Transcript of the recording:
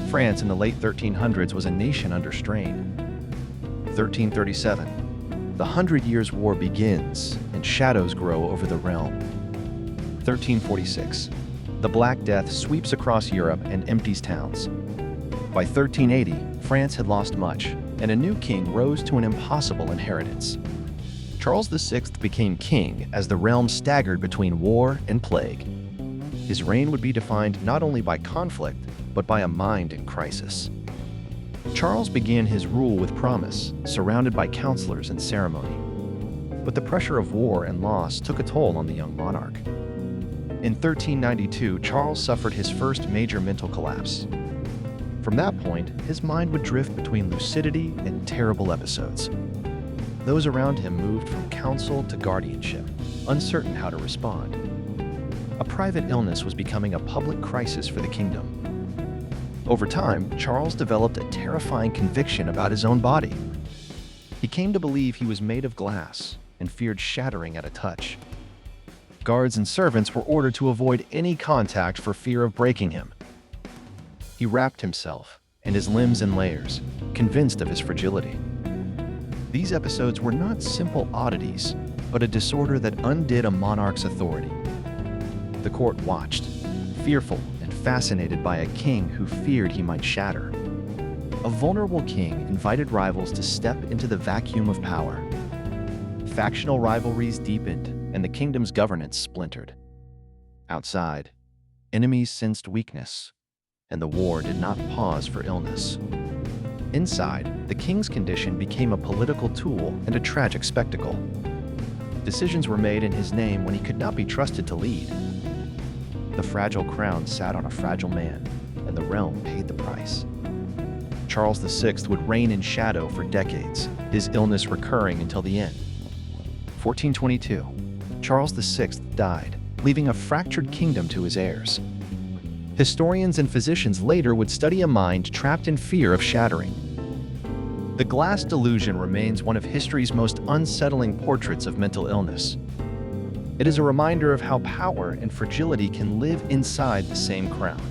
France in the late 1300s was a nation under strain. 1337. The Hundred Years' War begins, and shadows grow over the realm. 1346. The Black Death sweeps across Europe and empties towns. By 1380, France had lost much, and a new king rose to an impossible inheritance. Charles VI became king as the realm staggered between war and plague. His reign would be defined not only by conflict, but by a mind in crisis. Charles began his rule with promise, surrounded by counselors and ceremony. But the pressure of war and loss took a toll on the young monarch. In 1392, Charles suffered his first major mental collapse. From that point, his mind would drift between lucidity and terrible episodes. Those around him moved from counsel to guardianship, uncertain how to respond. A private illness was becoming a public crisis for the kingdom. Over time, Charles developed a terrifying conviction about his own body. He came to believe he was made of glass and feared shattering at a touch. Guards and servants were ordered to avoid any contact for fear of breaking him. He wrapped himself and his limbs in layers, convinced of his fragility. These episodes were not simple oddities, but a disorder that undid a monarch's authority. The court watched, fearful and fascinated by a king who feared he might shatter. A vulnerable king invited rivals to step into the vacuum of power. Factional rivalries deepened, and the kingdom's governance splintered. Outside, enemies sensed weakness, and the war did not pause for illness. Inside, the king's condition became a political tool and a tragic spectacle. Decisions were made in his name when he could not be trusted to lead. The fragile crown sat on a fragile man, and the realm paid the price. Charles VI would reign in shadow for decades, his illness recurring until the end. 1422. Charles VI died, leaving a fractured kingdom to his heirs. Historians and physicians later would study a mind trapped in fear of shattering. The glass delusion remains one of history's most unsettling portraits of mental illness. It is a reminder of how power and fragility can live inside the same crown.